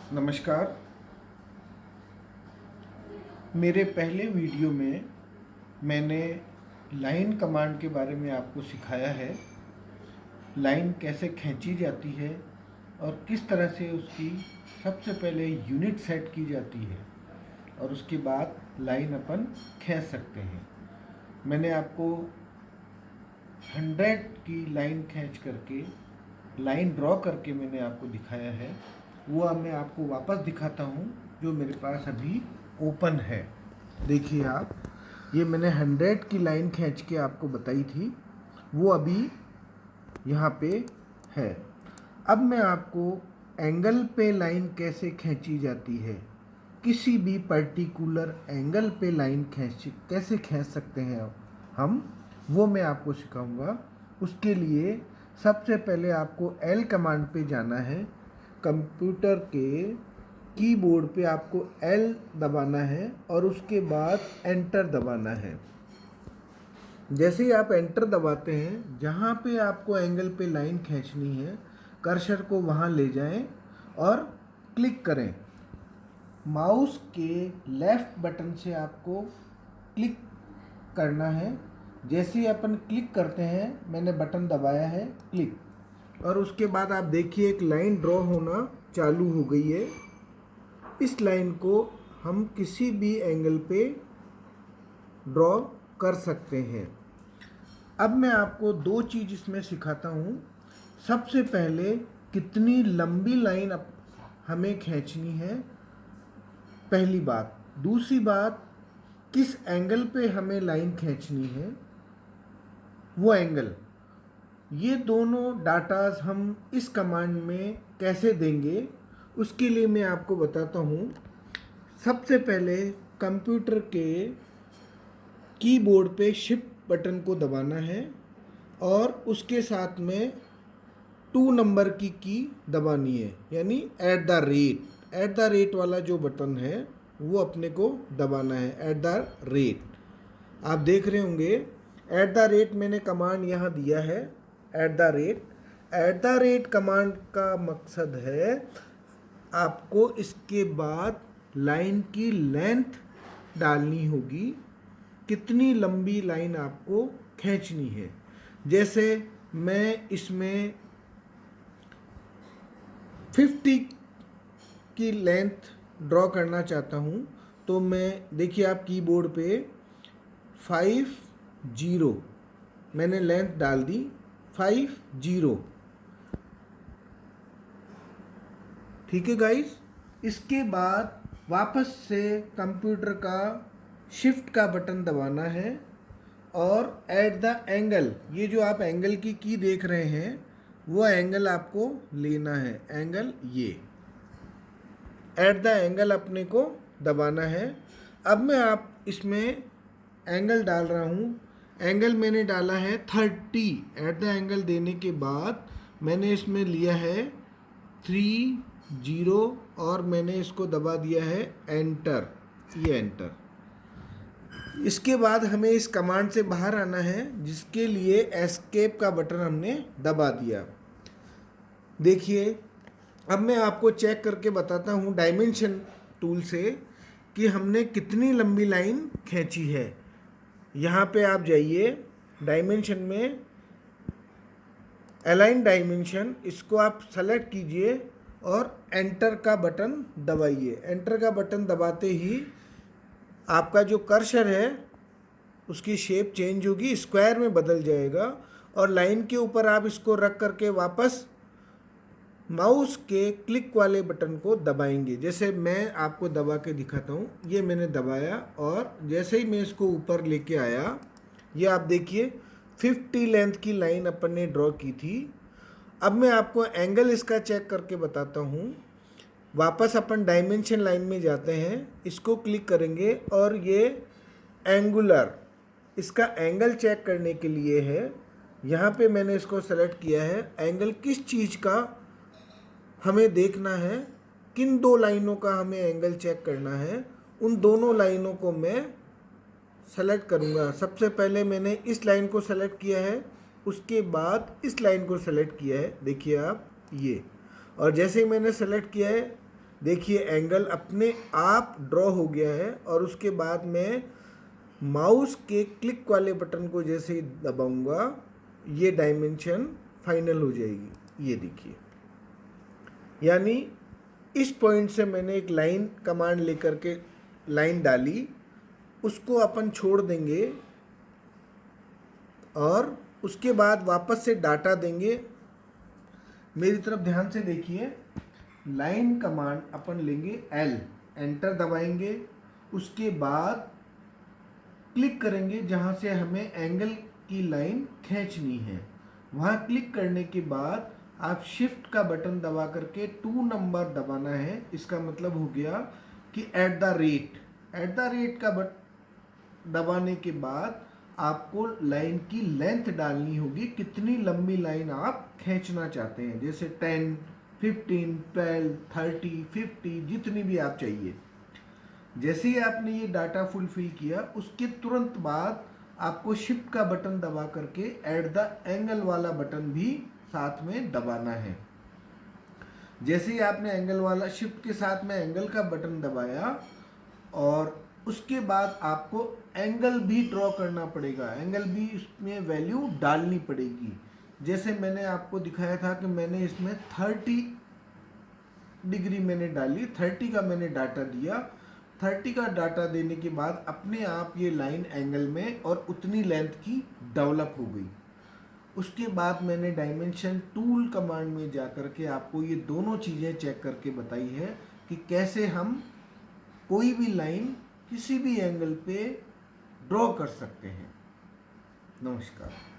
नमस्कार। मेरे पहले वीडियो में मैंने लाइन कमांड के बारे में आपको सिखाया है। लाइन कैसे खींची जाती है और किस तरह से उसकी सबसे पहले यूनिट सेट की जाती है और उसके बाद लाइन अपन खींच सकते हैं। मैंने आपको 100 की लाइन खींच करके लाइन ड्रॉ करके मैंने आपको दिखाया है। वो अब मैं आपको वापस दिखाता हूँ जो मेरे पास अभी ओपन है। देखिए आप, ये मैंने 100 की लाइन खींच के आपको बताई थी, वो अभी यहाँ पे है। अब मैं आपको एंगल पे लाइन कैसे खींची जाती है, किसी भी पर्टिकुलर एंगल पे लाइन कैसे खींच सकते हैं हम, वो मैं आपको सिखाऊंगा। उसके लिए सबसे पहले आपको एल कमांड पे जाना है। कंप्यूटर के कीबोर्ड पे आपको एल दबाना है और उसके बाद एंटर दबाना है। जैसे ही आप एंटर दबाते हैं, जहाँ पे आपको एंगल पे लाइन खींचनी है, कर्सर को वहाँ ले जाएं और क्लिक करें। माउस के लेफ्ट बटन से आपको क्लिक करना है। जैसे ही अपन क्लिक करते हैं, मैंने बटन दबाया है क्लिक, और उसके बाद आप देखिए एक लाइन ड्रॉ होना चालू हो गई है। इस लाइन को हम किसी भी एंगल पे ड्रॉ कर सकते हैं। अब मैं आपको दो चीज़ इसमें सिखाता हूँ। सबसे पहले कितनी लंबी लाइन हमें खींचनी है, पहली बात। दूसरी बात, किस एंगल पे हमें लाइन खींचनी है, वो एंगल। ये दोनों डाटाज हम इस कमांड में कैसे देंगे, उसके लिए मैं आपको बताता हूँ। सबसे पहले कंप्यूटर के कीबोर्ड पे शिफ्ट बटन को दबाना है और उसके साथ में 2 नंबर की दबानी है, यानी एट द रेट वाला जो बटन है वो अपने को दबाना है, एट द रेट। आप देख रहे होंगे एट द रेट मैंने कमांड यहाँ दिया है, एट द रेट कमांड का मकसद है आपको इसके बाद लाइन की लेंथ डालनी होगी, कितनी लंबी लाइन आपको खींचनी है। जैसे मैं इसमें 50 की लेंथ ड्रॉ करना चाहता हूँ, तो मैं देखिए आप कीबोर्ड पे 50 मैंने लेंथ डाल दी, 50। ठीक है गाइस। इसके बाद वापस से कंप्यूटर का शिफ्ट का बटन दबाना है और एट द एंगल, ये जो आप एंगल की देख रहे हैं, वो एंगल आपको लेना है, एंगल ये एट द एंगल अपने को दबाना है। अब मैं आप इसमें एंगल डाल रहा हूँ। एंगल मैंने डाला है 30। एट द एंगल देने के बाद मैंने इसमें लिया है 30 और मैंने इसको दबा दिया है एंटर, ये एंटर। इसके बाद हमें इस कमांड से बाहर आना है, जिसके लिए एस्केप का बटन हमने दबा दिया। देखिए अब मैं आपको चेक करके बताता हूँ डायमेंशन टूल से कि हमने कितनी लंबी लाइन खींची है। यहाँ पे आप जाइए डायमेंशन में, अलाइन डायमेंशन, इसको आप सेलेक्ट कीजिए और एंटर का बटन दबाइए। एंटर का बटन दबाते ही आपका जो कर्सर है उसकी शेप चेंज होगी, स्क्वायर में बदल जाएगा, और लाइन के ऊपर आप इसको रख करके वापस माउस के क्लिक वाले बटन को दबाएंगे। जैसे मैं आपको दबा के दिखाता हूँ, ये मैंने दबाया और जैसे ही मैं इसको ऊपर लेके आया, ये आप देखिए 50 लेंथ की लाइन अपन ने ड्रॉ की थी। अब मैं आपको एंगल इसका चेक करके बताता हूँ। वापस अपन डायमेंशन लाइन में जाते हैं, इसको क्लिक करेंगे और ये एंगुलर, इसका एंगल चेक करने के लिए है। यहाँ पे मैंने इसको सेलेक्ट किया है। एंगल किस चीज़ का हमें देखना है, किन दो लाइनों का हमें एंगल चेक करना है, उन दोनों लाइनों को मैं सेलेक्ट करूँगा। सबसे पहले मैंने इस लाइन को सेलेक्ट किया है, उसके बाद इस लाइन को सेलेक्ट किया है, देखिए आप ये। और जैसे ही मैंने सेलेक्ट किया है, देखिए एंगल अपने आप ड्रॉ हो गया है, और उसके बाद मैं माउस के क्लिक वाले बटन को जैसे ही दबाऊंगा ये डायमेंशन फाइनल हो जाएगी। ये देखिए, यानी इस पॉइंट से मैंने एक लाइन कमांड लेकर के लाइन डाली, उसको अपन छोड़ देंगे और उसके बाद वापस से डाटा देंगे। मेरी तरफ ध्यान से देखिए, लाइन कमांड अपन लेंगे L, एंटर दबाएंगे, उसके बाद क्लिक करेंगे जहां से हमें एंगल की लाइन खींचनी है। वहां क्लिक करने के बाद आप शिफ्ट का बटन दबा करके 2 नंबर दबाना है। इसका मतलब हो गया कि एट द रेट का दबाने के बाद आपको लाइन की लेंथ डालनी होगी, कितनी लंबी लाइन आप खींचना चाहते हैं, जैसे 10, 15, 12, 30, 50, जितनी भी आप चाहिए। जैसे ही आपने ये डाटा फुलफिल किया, उसके तुरंत बाद आपको शिफ्ट का बटन दबा करके एट द एंगल वाला बटन भी साथ में दबाना है। जैसे ही आपने एंगल वाला शिफ्ट के साथ में एंगल का बटन दबाया, और उसके बाद आपको एंगल भी ड्रॉ करना पड़ेगा, एंगल भी इसमें वैल्यू डालनी पड़ेगी। जैसे मैंने आपको दिखाया था कि मैंने इसमें 30 डिग्री मैंने डाली, 30 का मैंने डाटा दिया। 30 का डाटा देने के बाद अपने आप ये लाइन एंगल में और उतनी लेंथ की डेवलप हो गई। उसके बाद मैंने डायमेंशन टूल कमांड में जा करके आपको ये दोनों चीज़ें चेक करके बताई है कि कैसे हम कोई भी लाइन किसी भी एंगल पे ड्रॉ कर सकते हैं। नमस्कार।